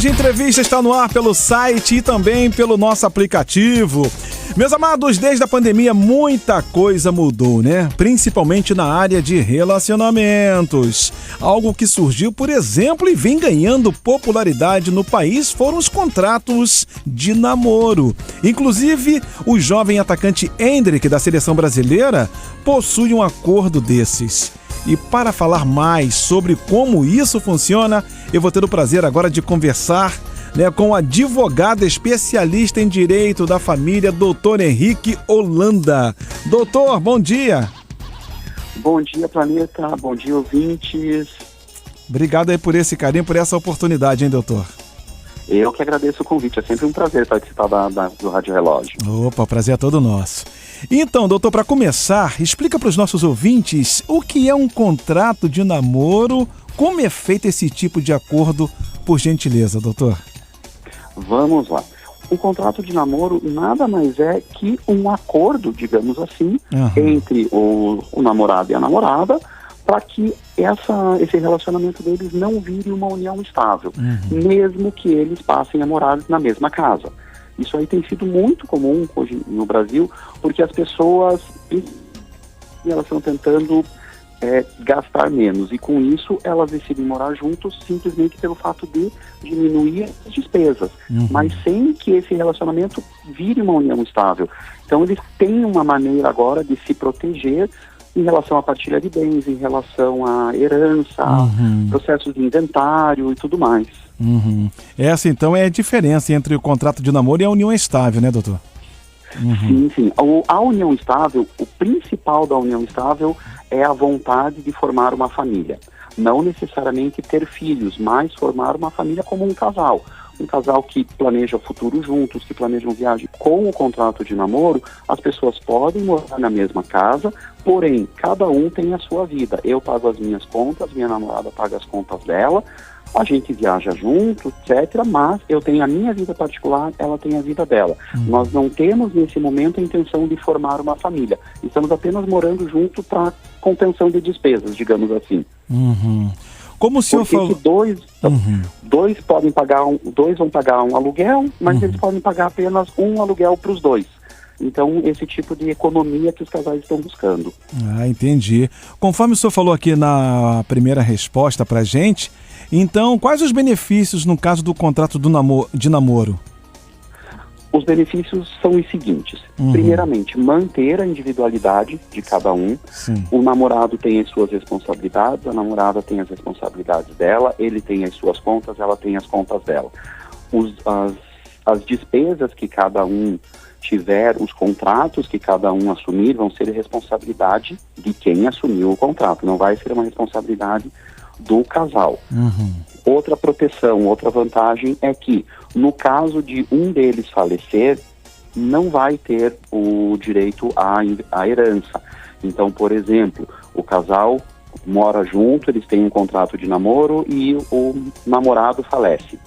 Jorge Entrevista está no ar pelo site e também pelo nosso aplicativo. Meus amados, desde a pandemia muita coisa mudou, né? Principalmente na área de relacionamentos. Algo que surgiu, por exemplo, e vem ganhando popularidade no país foram os contratos de namoro. Inclusive, o jovem atacante Endrick, da seleção brasileira, possui um acordo desses. E para falar mais sobre como isso funciona, eu vou ter o prazer agora de conversar, com o advogado especialista em direito da família, doutor Henrique Holanda. Doutor, bom dia. Bom dia, Planeta. Bom dia, ouvintes. Obrigado aí por esse carinho, por essa oportunidade, hein, doutor? Eu que agradeço o convite. É sempre um prazer participar do Rádio Relógio. Opa, o prazer é todo nosso. Então, doutor, para começar, explica para os nossos ouvintes o que é um contrato de namoro, como é feito esse tipo de acordo, por gentileza, doutor. Vamos lá. Um contrato de namoro nada mais é que um acordo, digamos assim, entre o namorado e a namorada, para que esse relacionamento deles não vire uma união estável, mesmo que eles passem a morar na mesma casa. Isso aí tem sido muito comum hoje no Brasil, porque as pessoas elas estão tentando gastar menos, e com isso elas decidem morar juntos simplesmente pelo fato de diminuir as despesas, mas sem que esse relacionamento vire uma união estável. Então eles têm uma maneira agora de se proteger em relação à partilha de bens, em relação à herança, processos de inventário e tudo mais. Essa então é a diferença entre o contrato de namoro e a união estável, né, doutor? Sim. A união estável, o principal da união estável é a vontade de formar uma família. Não necessariamente ter filhos, mas formar uma família como um casal. Um casal que planeja o futuro juntos, que planejam viagem. Com o contrato de namoro, as pessoas podem morar na mesma casa, porém, cada um tem a sua vida. Eu pago as minhas contas, minha namorada paga as contas dela, a gente viaja junto, etc., mas eu tenho a minha vida particular, ela tem a vida dela. Nós não temos, nesse momento, a intenção de formar uma família. Estamos apenas morando junto para contenção de despesas, digamos assim. Como o senhor falou... dois podem pagar dois vão pagar um aluguel, mas eles podem pagar apenas um aluguel para os dois. Então, esse tipo de economia que os casais estão buscando. Entendi. Conforme o senhor falou aqui na primeira resposta para a gente, então, quais os benefícios no caso do contrato de namoro? Os benefícios são os seguintes. Primeiramente, manter a individualidade de cada um. Sim. O namorado tem as suas responsabilidades, a namorada tem as responsabilidades dela, ele tem as suas contas, ela tem as contas dela. As despesas que cada um tiver, os contratos que cada um assumir, vão ser responsabilidade de quem assumiu o contrato. Não vai ser uma responsabilidade do casal. Outra proteção, outra vantagem é que, no caso de um deles falecer, não vai ter o direito à herança. Então, por exemplo, o casal mora junto, eles têm um contrato de namoro e o namorado falece.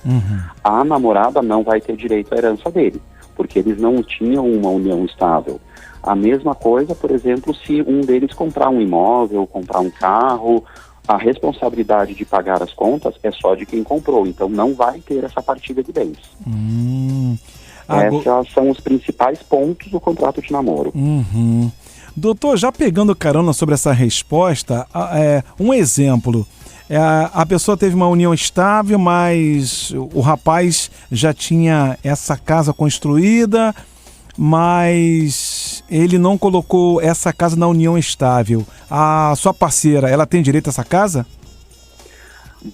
A namorada não vai ter direito à herança dele, porque eles não tinham uma união estável. A mesma coisa, por exemplo, se um deles comprar um imóvel, comprar um carro, a responsabilidade de pagar as contas é só de quem comprou, então não vai ter essa partilha de bens. Esses são os principais pontos do contrato de namoro. Doutor, já pegando carona sobre essa resposta, um exemplo, a pessoa teve uma união estável, mas o rapaz já tinha essa casa construída, mas ele não colocou essa casa na união estável. A sua parceira, ela tem direito a essa casa?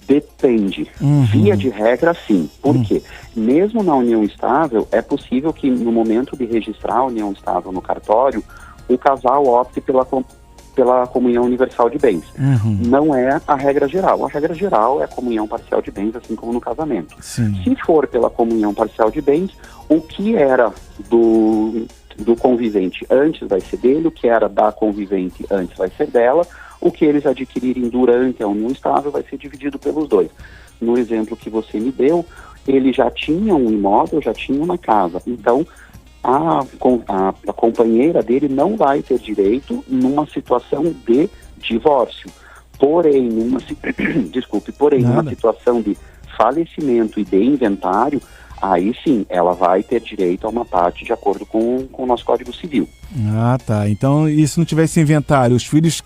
Depende. Via de regra, sim. Por quê? Mesmo na união estável, é possível que no momento de registrar a união estável no cartório, o casal opte pela comunhão universal de bens. Não é a regra geral. A regra geral é a comunhão parcial de bens, assim como no casamento. Sim. Se for pela comunhão parcial de bens, o que era do convivente antes vai ser dele, o que era da convivente antes vai ser dela, o que eles adquirirem durante a união estável vai ser dividido pelos dois. No exemplo que você me deu, ele já tinha um imóvel, já tinha uma casa, então a companheira dele não vai ter direito numa situação de divórcio. Porém, numa situação de falecimento e de inventário, aí sim, ela vai ter direito a uma parte de acordo com o nosso Código Civil. Ah, tá. Então, e se não tivesse inventário, os filhos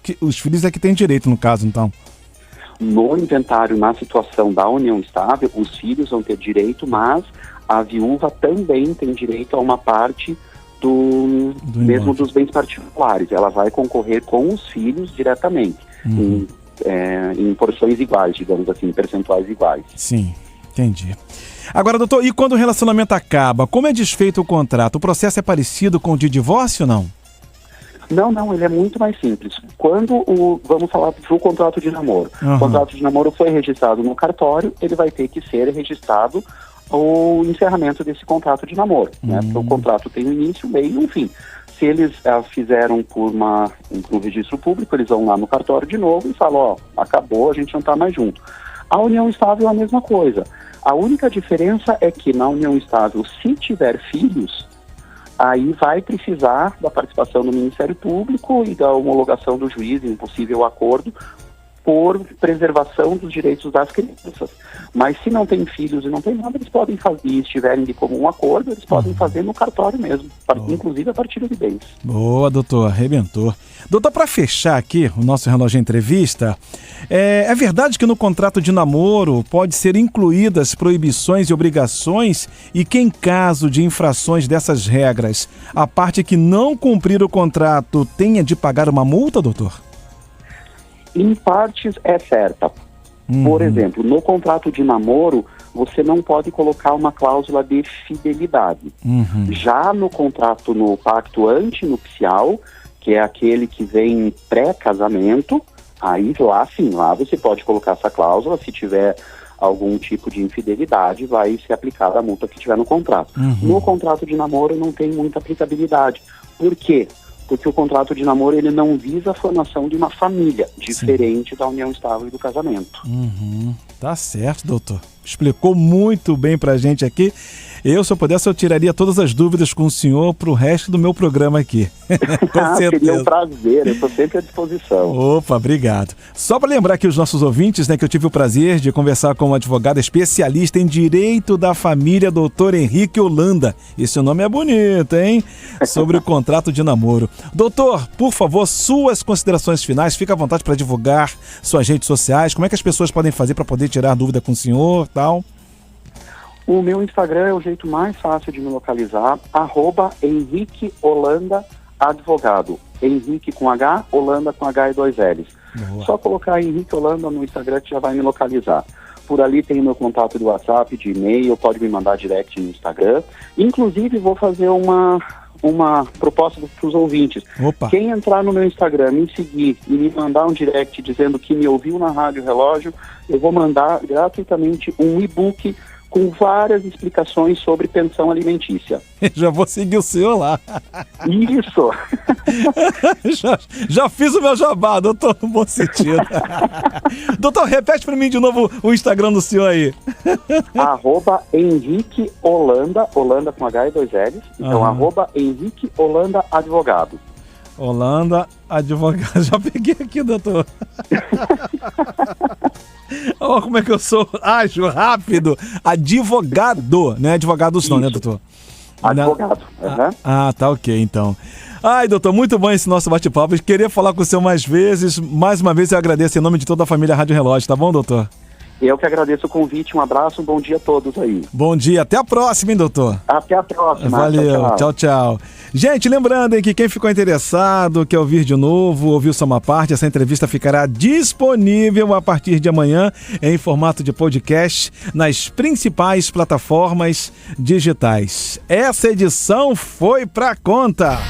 é que têm direito, no caso, então? No inventário, na situação da união estável, os filhos vão ter direito, mas a viúva também tem direito a uma parte mesmo dos bens particulares. Ela vai concorrer com os filhos diretamente, em porções iguais, digamos assim, em percentuais iguais. Sim, entendi. Agora, doutor, e quando o relacionamento acaba, como é desfeito o contrato? O processo é parecido com o de divórcio ou não? Não, ele é muito mais simples. Vamos falar do contrato de namoro. O contrato de namoro foi registrado no cartório, ele vai ter que ser registrado o encerramento desse contrato de namoro, né? Porque o contrato tem um início, meio e um fim. Se eles fizeram por um registro público, eles vão lá no cartório de novo e falam, acabou, a gente não está mais junto. A união estável é a mesma coisa. A única diferença é que na união estável, se tiver filhos, aí vai precisar da participação do Ministério Público e da homologação do juiz em possível acordo por preservação dos direitos das crianças. Mas se não tem filhos e não tem nada, eles podem fazer, e estiverem de comum acordo, eles podem fazer no cartório mesmo, inclusive a partilha de bens. Boa, doutor, arrebentou. Doutor, para fechar aqui o nosso Relógio Entrevista, é verdade que no contrato de namoro pode ser incluídas proibições e obrigações e que em caso de infrações dessas regras, a parte que não cumprir o contrato tenha de pagar uma multa, doutor? Em partes é certa. Por exemplo, no contrato de namoro, você não pode colocar uma cláusula de fidelidade. Já no contrato, no pacto antinupcial, que é aquele que vem pré-casamento, aí lá sim, lá você pode colocar essa cláusula. Se tiver algum tipo de infidelidade, vai ser aplicada a multa que tiver no contrato. No contrato de namoro não tem muita aplicabilidade. Por quê? Porque o contrato de namoro ele não visa a formação de uma família, diferente da união estável e do casamento. Tá certo, doutor. Explicou muito bem pra gente aqui. Se eu pudesse, eu tiraria todas as dúvidas com o senhor pro resto do meu programa aqui. Com certeza. Seria um prazer, eu estou sempre à disposição. Opa, obrigado. Só para lembrar aqui os nossos ouvintes, né, que eu tive o prazer de conversar com um advogado especialista em direito da família, doutor Henrique Holanda. Esse nome é bonito, hein? Sobre o contrato de namoro. Doutor, por favor, suas considerações finais, fica à vontade para divulgar suas redes sociais, como é que as pessoas podem fazer para poder tirar dúvida com o senhor e tal? O meu Instagram é o jeito mais fácil de me localizar, @HenriqueHolanda_advogado. Henrique com H, Holanda com H e 2 L's. Boa. Só colocar Henrique Holanda no Instagram que já vai me localizar. Por ali tem o meu contato do WhatsApp, de e-mail, pode me mandar direct no Instagram. Inclusive, vou fazer uma proposta para os ouvintes. Opa. Quem entrar no meu Instagram, me seguir e me mandar um direct dizendo que me ouviu na Rádio Relógio, eu vou mandar gratuitamente um e-book com várias explicações sobre pensão alimentícia. Já vou seguir o senhor lá. Isso! já fiz o meu jabá, doutor, no bom sentido. Doutor, repete para mim de novo o Instagram do senhor aí. @Henrique Holanda, Holanda com H e 2 L's. Então, Henrique Holanda Advogado. Holanda Advogado. Já peguei aqui, doutor. Olha como é que eu sou ágil, rápido. Advogado, não é advogados não, né, doutor? Advogado. Tá ok, então. Ai, doutor, muito bom esse nosso bate-papo. Queria falar com o senhor mais vezes. Mais uma vez eu agradeço em nome de toda a família Rádio Relógio, tá bom, doutor? Eu que agradeço o convite, um abraço, um bom dia a todos aí. Bom dia, até a próxima, hein, doutor? Até a próxima. Valeu, tchau. Gente, lembrando, hein, que quem ficou interessado, quer ouvir de novo, ouviu só uma parte, essa entrevista ficará disponível a partir de amanhã em formato de podcast nas principais plataformas digitais. Essa edição foi pra conta.